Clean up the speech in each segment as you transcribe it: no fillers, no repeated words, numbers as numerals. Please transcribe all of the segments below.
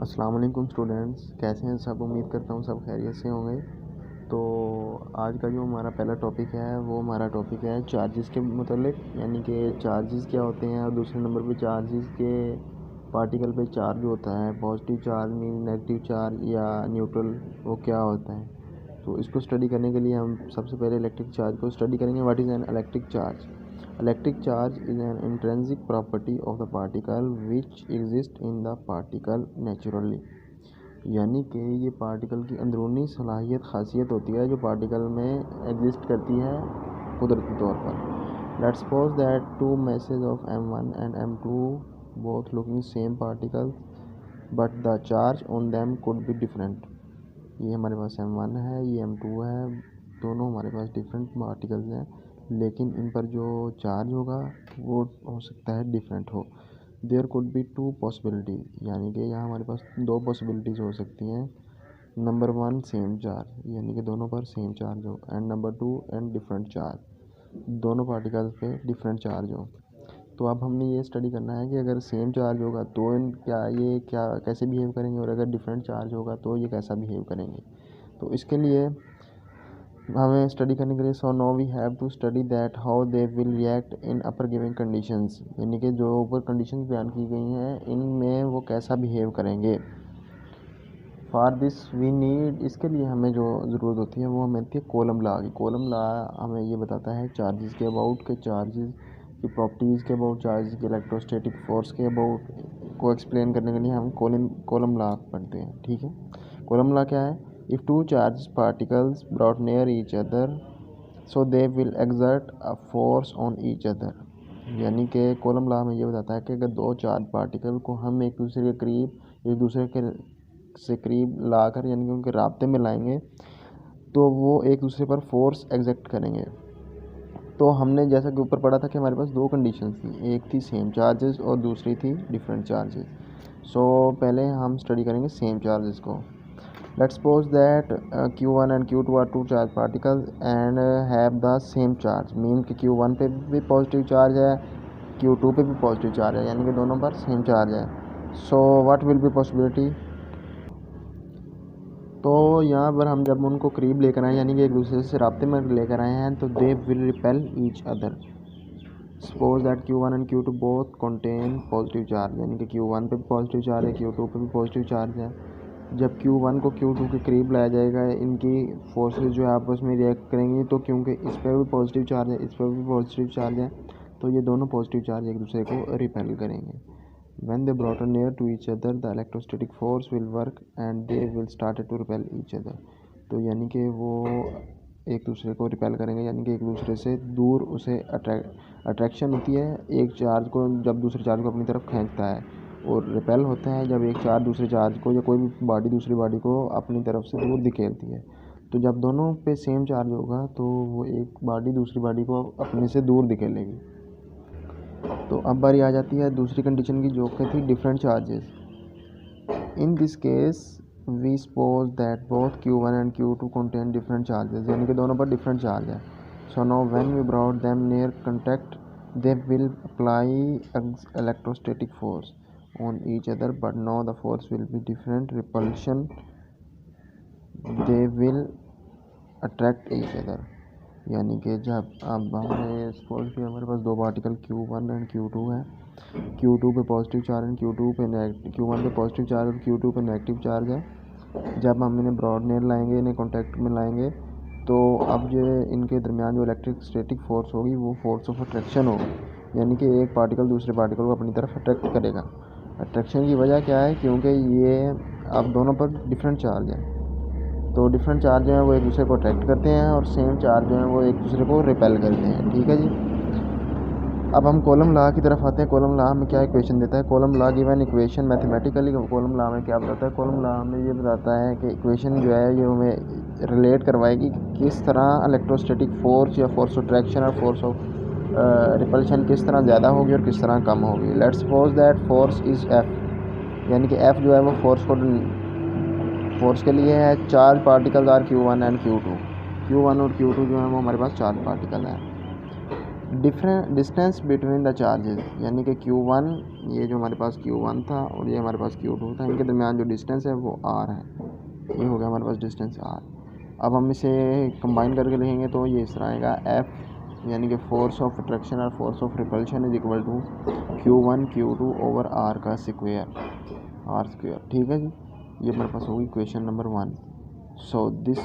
अस्सलाम वालेकुम स्टूडेंट्स, कैसे हैं सब। उम्मीद करता हूँ सब खैरियत से होंगे। तो आज का जो हमारा पहला टॉपिक है वो हमारा टॉपिक है चार्जेस के मतलब, यानी कि चार्जेस क्या होते हैं और दूसरे नंबर पे चार्जेस के पार्टिकल पे चार्ज होता है, positive charge mean negative charge या न्यूट्रल, वो क्या होता है। तो इसको स्टडी करने के लिए हम सबसे पहले इलेक्ट्रिक चार्ज को स्टडी करेंगे। What is an electric charge? Electric charge is an intrinsic property of the particle which exists in the particle naturally। यानी कि ये पार्टिकल की अंदरूनी सलाहियत खासियत होती है जो पार्टिकल में एग्जिस्ट करती है कुदरती तौर पर। Let's suppose that two masses of m1 and m2 both looking same particles but the charge on them could be different। ये हमारे पास m1 है, ये m2 है, दोनों हमारे पास डिफरेंट पार्टिकल्स हैं, लेकिन इन पर जो चार्ज होगा वो हो सकता है डिफरेंट हो। There could be two possibilities, यानी कि यहाँ हमारे पास दो पॉसिबिलिटीज़ हो सकती हैं। नंबर वन सेम चार्ज, यानी कि दोनों पर सेम चार्ज हो, and number two and different charge, दोनों पार्टिकल्स पे डिफरेंट चार्ज हो। तो अब हमने ये स्टडी करना है कि अगर सेम चार्ज होगा तो इन क्या कैसे बिहेव करेंगे, और अगर डिफरेंट चार्ज होगा तो ये कैसा बिहेव करेंगे। तो इसके लिए हमें स्टडी करने के लिए so no we have to study that how they will react in upper given conditions, यानी कि जो ऊपर कंडीशंस बयान की गई हैं इनमें वो कैसा बिहेव करेंगे। फॉर दिस वी नीड, इसके लिए हमें जो ज़रूरत होती है वो हमें होती है कॉलम लॉ की। कॉलम लॉ हमें ये बताता है चार्जेस के अबाउट, के चार्जेस की प्रॉपर्टीज़ के अबाउट, चार्जेस के इलेक्ट्रोस्टैटिक फोर्स के अबाउट को एक्सप्लेन करने के लिए हम कॉलम लॉ पढ़ते हैं। ठीक है, कॉलम लॉ क्या है? If two charge particles brought near each other so they will exert a force on each other. यानी कि कॉलम लॉ में ये बताता है कि अगर दो चार्ज पार्टिकल को हम एक दूसरे के करीब, एक दूसरे के से करीब लाकर, यानी कि उनके राब्ते में लाएंगे, तो वो एक दूसरे पर फोर्स एग्जर्ट करेंगे। तो हमने जैसा कि ऊपर पढ़ा था कि हमारे पास दो कंडीशंस थी, एक थी सेम चार्जेस और दूसरी थी डिफरेंट चार्जेस। सो पहले हम स्टडी करेंगे सेम चार्जेस को। Let's suppose that Q1 and Q2 are two charge particles and have the same charge, mean कि Q1 पे भी पॉजिटिव चार्ज है, Q2 पे भी पॉजिटिव चार्ज है, यानी कि दोनों पर सेम चार्ज है। So what will be possibility? तो यहाँ पर हम जब उनको करीब लेकर आए, यानी कि एक दूसरे से राब्ते में लेकर आए हैं, तो they will repel each other. Suppose that Q1 and Q2 both contain positive charge, यानी कि Q1 पे भी पॉजिटिव चार्ज है, Q2 पे भी पॉजिटिव चार्ज है। जब Q1 को Q2 के करीब लाया जाएगा, इनकी फोर्सेस जो है आपस में रिएक्ट करेंगी, तो क्योंकि इस पर भी पॉजिटिव चार्ज है, इस पर भी पॉजिटिव चार्ज है, तो ये दोनों पॉजिटिव चार्ज एक दूसरे को रिपेल करेंगे। When they brought near to each other, the electrostatic force will work and they will start to repel each other। तो यानी कि वो एक दूसरे को रिपेल करेंगे, यानी कि एक दूसरे से दूर उसे अट्रैक्शन होती है एक चार्ज को जब दूसरे चार्ज को अपनी तरफ खींचता है, और रिपेल होता है जब एक चार्ज दूसरे चार्ज को या कोई भी बॉडी दूसरी बॉडी को अपनी तरफ से दूर धकेलती है। तो जब दोनों पे सेम चार्ज होगा तो वो एक बॉडी दूसरी बॉडी को अपने से दूर धकेलेगी। तो अब बारी आ जाती है दूसरी कंडीशन की, जो कि थी different charges. In this case we suppose that both Q1 and Q2 contain different charges, यानी कि दोनों पर डिफरेंट चार्ज है। So now when we brought them near contact they will apply electrostatic force on each other, but now the force will be different repulsion, they will attract each other. यानी कि जब अब हमने suppose किया हमारे पास दो particle Q1 and Q2 है, Q2 पे पॉजिटिव चार्ज एंड Q1 पे पॉजिटिव चार्ज और Q2 पे नेगेटिव चार्ज है। जब हम इन्हें ब्रॉड नियर लाएंगे, इन्हें कॉन्टैक्ट में लाएंगे, तो अब जो इनके दरमियान जो इलेक्ट्रिक स्टैटिक फोर्स होगी वो फोर्स ऑफ अट्रैक्शन होगी, यानी कि एक पार्टिकल दूसरे पार्टिकल को अपनी तरफ अट्रैक्ट करेगा। अट्रैक्शन की वजह क्या है? क्योंकि ये अब दोनों पर डिफरेंट चार्ज है, तो डिफरेंट चार्ज जो हैं वो एक दूसरे को अट्रैक्ट करते हैं और सेम चार्ज जो हैं वो एक दूसरे को रिपेल करते हैं। ठीक है जी। अब हम कॉलम लॉ की तरफ आते हैं। कॉलम लॉ में क्या इक्वेशन देता है? Column law given equation mathematically column law में क्या बताता है? कॉलम लॉ में ये बताता है कि इक्वेशन जो है ये हमें रिलेट करवाएगी कि किस तरह इलेक्ट्रोस्टैटिक फोर्स या फोर्स ऑफ अट्रैक्शन और फोर्स ऑफ रिपल्शन किस तरह ज़्यादा होगी और किस तरह कम होगी। Let's suppose that force is F, यानी कि F जो है वो फोर्स के लिए है। Charge particles are Q1 and Q2, Q1 और Q2 जो है वो हमारे पास चार्ज पार्टिकल हैं। Different distance between the charges, यानी कि Q1, ये जो हमारे पास Q1 था और ये हमारे पास Q2 था, इनके दरमियान जो डिस्टेंस है वो R है। ये हो गया हमारे पास डिस्टेंस R। अब हम इसे कंबाइन करके लिखेंगे तो ये इस तरह आएगा, F यानी कि फोर्स ऑफ अट्रैक्शन और force of repulsion is equal to Q1 Q2 over R का स्क्वायर, R स्क्वायर। ठीक है जी, ये हमारे पास होगी equation number 1। So this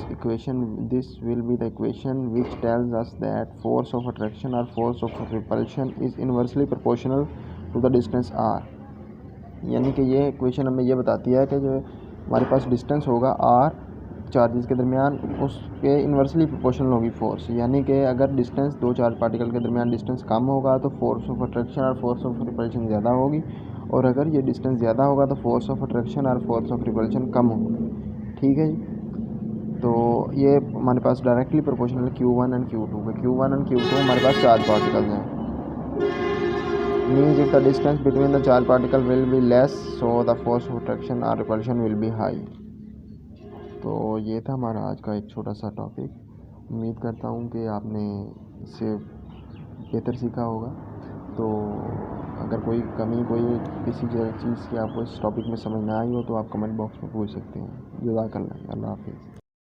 will be the equation which tells us that force of attraction or force of repulsion is inversely proportional to the distance r। यानी कि ये इक्वेशन हमें ये बताती है कि जो हमारे पास डिस्टेंस होगा r चार्जेस के दरमियान, उसके इन्वर्सली प्रोपोर्शनल होगी फोर्स। यानी कि अगर डिस्टेंस दो चार्ज पार्टिकल के दरमियान डिस्टेंस कम होगा तो फोर्स ऑफ अट्रैक्शन और फोर्स ऑफ रिपल्शन ज़्यादा होगी, और अगर ये डिस्टेंस ज़्यादा होगा तो फोर्स ऑफ अट्रैक्शन और फोर्स ऑफ रिपल्शन कम होगी। ठीक है जी, तो ये हमारे पास directly proportional Q1 and Q2 पे। Q1 एंड Q2 हमारे पास चार्ज पार्टिकल्स हैं। Means if the distance between the charge particle will be less so the force of attraction और रिपल्शन विल बी हाई। तो ये था हमारा आज का एक छोटा सा टॉपिक। उम्मीद करता हूँ कि आपने इससे बेहतर सीखा होगा। तो अगर कोई कमी, कोई किसी चीज़ की आपको इस टॉपिक में समझ ना आई हो तो आप कमेंट बॉक्स में पूछ सकते हैं। जज़ाकल्लाह, अल्लाह हाफ़िज़।